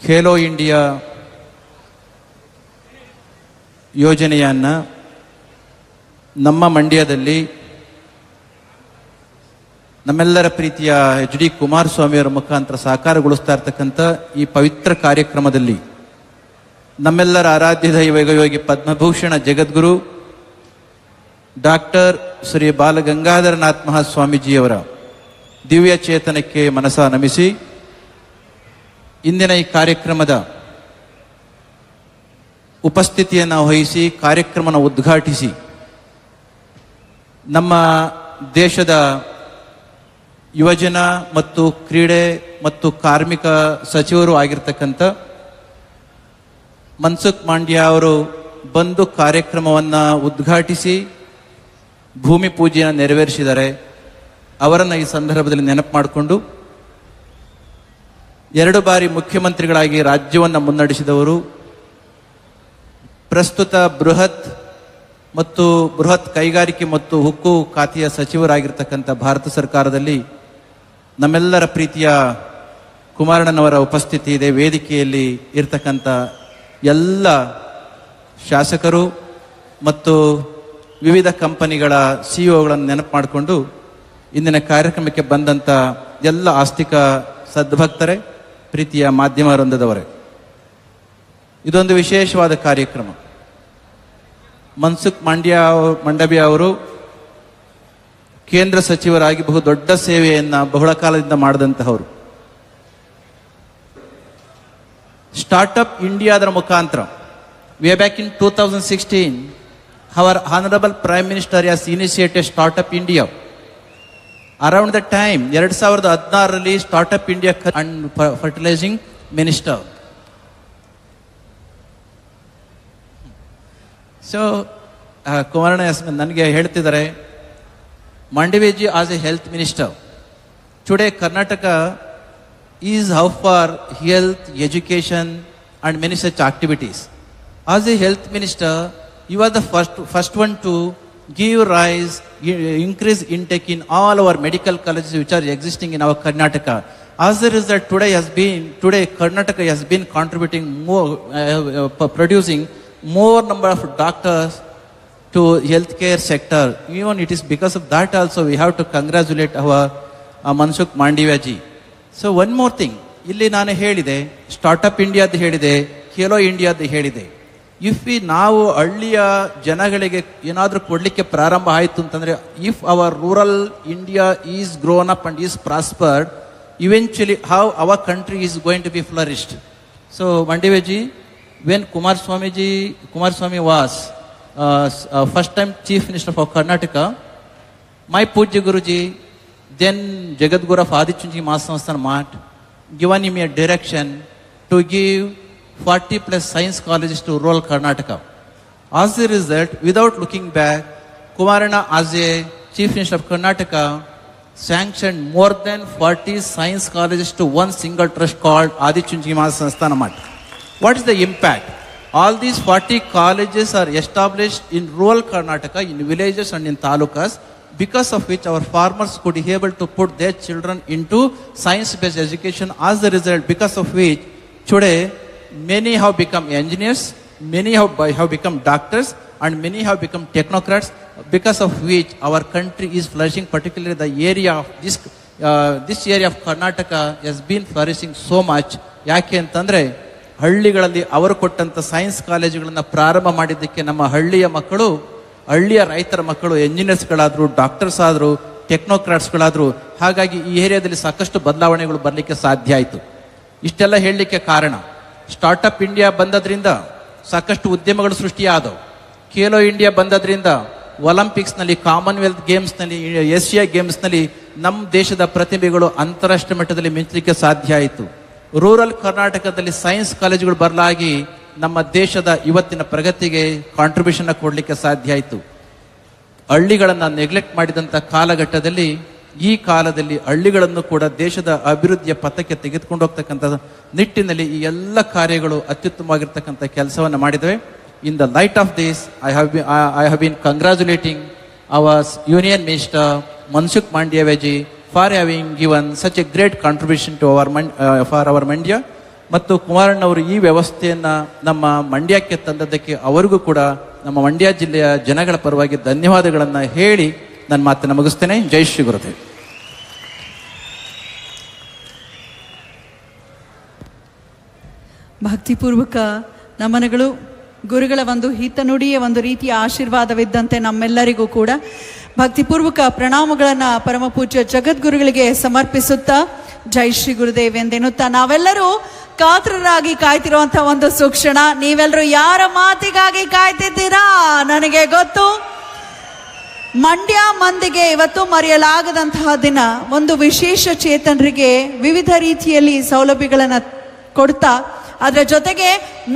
Khelo India ಯೋಜನೆಯನ್ನು ನಮ್ಮ ಮಂಡ್ಯದಲ್ಲಿ ನಮ್ಮೆಲ್ಲರ ಪ್ರೀತಿಯ ಎಚ್ ಡಿ ಕುಮಾರಸ್ವಾಮಿಯವರ ಮುಖಾಂತರ ಸಾಕಾರಗೊಳಿಸ್ತಾ ಇರ್ತಕ್ಕಂಥ ಈ ಪವಿತ್ರ ಕಾರ್ಯಕ್ರಮದಲ್ಲಿ ನಮ್ಮೆಲ್ಲರ ಆರಾಧ್ಯ ದೈವ ಯೋಗಿ ಪದ್ಮಭೂಷಣ ಜಗದ್ಗುರು ಡಾಕ್ಟರ್ ಶ್ರೀ ಬಾಲಗಂಗಾಧರನಾಥ ಮಹಾಸ್ವಾಮೀಜಿಯವರ ದಿವ್ಯ ಚೇತನಕ್ಕೆ ಮನಸ ನಮಿಸಿ ಇಂದಿನ ಈ ಕಾರ್ಯಕ್ರಮದ ಉಪಸ್ಥಿತಿಯನ್ನು ವಹಿಸಿ ಕಾರ್ಯಕ್ರಮನ ಉದ್ಘಾಟಿಸಿ ನಮ್ಮ ದೇಶದ ಯುವಜನ ಮತ್ತು ಕ್ರೀಡೆ ಮತ್ತು ಕಾರ್ಮಿಕ ಸಚಿವರು ಆಗಿರ್ತಕ್ಕಂಥ ಮನ್ಸುಖ್ ಮಾಂಡ್ಯ ಅವರು ಬಂದು ಕಾರ್ಯಕ್ರಮವನ್ನು ಉದ್ಘಾಟಿಸಿ ಭೂಮಿ ಪೂಜೆಯನ್ನು ನೆರವೇರಿಸಿದ್ದಾರೆ. ಅವರನ್ನು ಈ ಸಂದರ್ಭದಲ್ಲಿ ನೆನಪು ಮಾಡಿಕೊಂಡು 2 ಬಾರಿ ಮುಖ್ಯಮಂತ್ರಿಗಳಾಗಿ ರಾಜ್ಯವನ್ನು ಮುನ್ನಡೆಸಿದವರು, ಪ್ರಸ್ತುತ ಬೃಹತ್ ಕೈಗಾರಿಕೆ ಮತ್ತು ಉಕ್ಕು ಖಾತೆಯ ಸಚಿವರಾಗಿರ್ತಕ್ಕಂಥ ಭಾರತ ಸರ್ಕಾರದಲ್ಲಿ ನಮ್ಮೆಲ್ಲರ ಪ್ರೀತಿಯ ಕುಮಾರಣ್ಣನವರ ಉಪಸ್ಥಿತಿ ಇದೆ. ವೇದಿಕೆಯಲ್ಲಿ ಇರ್ತಕ್ಕಂಥ ಎಲ್ಲ ಶಾಸಕರು ಮತ್ತು ವಿವಿಧ ಕಂಪನಿಗಳ ಸಿಇಒಗಳನ್ನು ನೆನಪು ಮಾಡಿಕೊಂಡು ಇಂದಿನ ಕಾರ್ಯಕ್ರಮಕ್ಕೆ ಬಂದಂಥ ಎಲ್ಲ ಆಸ್ತಿಕ ಸದ್ಭಕ್ತರೇ, ಪ್ರೀತಿಯ ಮಾಧ್ಯಮ ವೃಂದದವರೇ, ಇದೊಂದು ವಿಶೇಷವಾದ ಕಾರ್ಯಕ್ರಮ. ಮನ್ಸುಖ್ ಮಾಂಡವ್ಯ ಅವರು ಕೇಂದ್ರ ಸಚಿವರಾಗಿ ಬಹುದೊಡ್ಡ ಸೇವೆಯನ್ನು ಬಹಳ ಕಾಲದಿಂದ ಮಾಡಿದಂತಹವರು. ಸ್ಟಾರ್ಟ್ಅಪ್ ಇಂಡಿಯಾದ ಮುಖಾಂತರ way back in 2016 our honorable prime minister has initiated startup India. Around the time 2016 startup India and fertilizing minister. So ಕುಮಾರಣ್ಣ ನನಗೆ ಹೇಳ್ತಿದ್ದಾರೆ, Mandaviji as a health minister, today Karnataka is how far health, education and many such activities. As a health minister, you are the first one to give rise, increase intake in all our medical colleges which are existing in our Karnataka. As a result, today Karnataka has been contributing more, producing more number of doctors to healthcare sector. Even it is because of that also we have to congratulate our Mensukh Mandavya ji. So one more thing, ಇಲ್ಲಿ ನಾನು ಹೇಳಿದೆ, startup ಇಂಡಿಯಾದ ಹೇಳಿದೆ, ಖೇಲೋ ಇಂಡಿಯಾದ ಹೇಳಿದೆ. ನಾವು ಹಳ್ಳಿಯ ಜನಗಳಿಗೆ ಏನಾದರೂ ಕೊಡಲಿಕ್ಕೆ ಪ್ರಾರಂಭ ಆಯಿತು ಅಂತಂದರೆ, if hour rural India is grown up and is prospered, eventually how our country is going to B ಫ್ಲರಿಶ್ಡ್. So ಮಂಡವ್ಯಜಿ, when Kumaraswamy was first time chief minister of Karnataka, my Pujya Guruji, then Jagadguru of Adichunji Mahasansthan Mat, given him a direction to give 40 plus science colleges to rural Karnataka. As a result, without looking back, Kumarana as a chief minister of Karnataka sanctioned more than 40 science colleges to one single trust called Adichunji Mahasansthan Mat. What is the impact? All these 40 colleges are established in rural Karnataka, in villages and in talukas, because of which our farmers could be able to put their children into science-based education. As a result, because of which today many have become engineers, many have become doctors, and many have become technocrats, because of which our country is flourishing. Particularly the area of this area of Karnataka has been flourishing so much. ಯಾಕೆ ಅಂತಂದರೆ, ಹಳ್ಳಿಗಳಲ್ಲಿ ಅವರು ಕೊಟ್ಟಂಥ science ಕಾಲೇಜುಗಳನ್ನು ಪ್ರಾರಂಭ ಮಾಡಿದ್ದಕ್ಕೆ ನಮ್ಮ ಹಳ್ಳಿಯ ರೈತರ ಮಕ್ಕಳು ಎಂಜಿನಿಯರ್ಸ್ಗಳಾದರು, ಡಾಕ್ಟರ್ಸ್ ಆದರು, ಟೆಕ್ನೋಕ್ರಾಟ್ಸ್ಗಳಾದರು. ಹಾಗಾಗಿ ಈ ಏರಿಯಾದಲ್ಲಿ ಸಾಕಷ್ಟು ಬದಲಾವಣೆಗಳು ಬರಲಿಕ್ಕೆ ಸಾಧ್ಯ ಆಯಿತು. ಇಷ್ಟೆಲ್ಲ ಹೇಳಲಿಕ್ಕೆ ಕಾರಣ, ಸ್ಟಾರ್ಟ್ಅಪ್ ಇಂಡಿಯಾ ಬಂದದ್ರಿಂದ ಸಾಕಷ್ಟು ಉದ್ಯಮಗಳು ಸೃಷ್ಟಿಯಾದವು. ಖೇಲೋ ಇಂಡಿಯಾ ಬಂದದ್ರಿಂದ ಒಲಿಂಪಿಕ್ಸ್ನಲ್ಲಿ, ಕಾಮನ್ವೆಲ್ತ್ ಗೇಮ್ಸ್ನಲ್ಲಿ, ಏಷ್ಯಾ ಗೇಮ್ಸ್ನಲ್ಲಿ ನಮ್ಮ ದೇಶದ ಪ್ರತಿಭೆಗಳು ಅಂತಾರಾಷ್ಟ್ರೀಯ ಮಟ್ಟದಲ್ಲಿ ಮಿಂಚಲಿಕ್ಕೆ ಸಾಧ್ಯ ಆಯಿತು. ರೂರಲ್ ಕರ್ನಾಟಕದಲ್ಲಿ ಸೈನ್ಸ್ ಕಾಲೇಜುಗಳು ಬರಲಾಗಿ ನಮ್ಮ ದೇಶದ ಇವತ್ತಿನ ಪ್ರಗತಿಗೆ ಕಾಂಟ್ರಿಬ್ಯೂಷನ್ ಕೊಡಲಿಕ್ಕೆ ಸಾಧ್ಯ ಆಯಿತು. ಹಳ್ಳಿಗಳನ್ನು ನೆಗ್ಲೆಕ್ಟ್ ಮಾಡಿದಂಥ ಕಾಲಘಟ್ಟದಲ್ಲಿ, ಈ ಕಾಲದಲ್ಲಿ ಹಳ್ಳಿಗಳನ್ನು ಕೂಡ ದೇಶದ ಅಭಿವೃದ್ಧಿಯ ಪಥಕ್ಕೆ ತೆಗೆದುಕೊಂಡು ಹೋಗ್ತಕ್ಕಂಥ ನಿಟ್ಟಿನಲ್ಲಿ ಈ ಎಲ್ಲ ಕಾರ್ಯಗಳು ಅತ್ಯುತ್ತಮವಾಗಿರ್ತಕ್ಕಂಥ ಕೆಲಸವನ್ನು ಮಾಡಿದವೆ. In the light of this, I have been congratulating our union minister Mensukh Mandavya ji for having given such a great contribution to for our Mandya. ಮತ್ತು ಕುಮಾರಣ್ಣವರು ಈ ವ್ಯವಸ್ಥೆಯನ್ನು ನಮ್ಮ ಮಂಡ್ಯಕ್ಕೆ ತಂದದ್ದಕ್ಕೆ ಅವರಿಗೂ ಕೂಡ ನಮ್ಮ ಮಂಡ್ಯ ಜಿಲ್ಲೆಯ ಜನಗಳ ಪರವಾಗಿ ಧನ್ಯವಾದಗಳನ್ನು ಹೇಳಿ ನನ್ನ ಮಾತನ್ನು ಮುಗಿಸ್ತೇನೆ. ಜೈ ಶ್ರೀ ಗುರುದೇವ್. ಭಕ್ತಿಪೂರ್ವಕ ನಮನಗಳು. ಗುರುಗಳ ಒಂದು ಹಿತನುಡಿಯ ಒಂದು ರೀತಿಯ ಆಶೀರ್ವಾದವಿದ್ದಂತೆ ನಮ್ಮೆಲ್ಲರಿಗೂ ಕೂಡ ಭಕ್ತಿಪೂರ್ವಕ ಪ್ರಣಾಮಗಳನ್ನು ಪರಮ ಪೂಜ್ಯ ಜಗದ್ಗುರುಗಳಿಗೆ ಸಮರ್ಪಿಸುತ್ತಾ ಜೈ ಶ್ರೀ ಗುರುದೇವ್ ಎಂದೆನ್ನುತ್ತಾ ನಾವೆಲ್ಲರೂ ಕಾತರರಾಗಿ ಕಾಯ್ತಿರುವಂತಹ ಒಂದು ಸುಕ್ಷಣ. ನೀವೆಲ್ಲರೂ ಯಾರ ಮಾತಿಗಾಗಿ ಕಾಯ್ತಿದ್ದೀರಾ ನನಗೆ ಗೊತ್ತು. ಮಂಡ್ಯ ಮಂದಿಗೆ ಇವತ್ತು ಮರೆಯಲಾಗದಂತಹ ದಿನ. ಒಂದು ವಿಶೇಷ ಚೇತನರಿಗೆ ವಿವಿಧ ರೀತಿಯಲ್ಲಿ ಸೌಲಭ್ಯಗಳನ್ನು ಕೊಡ್ತಾ ಅದರ ಜೊತೆಗೆ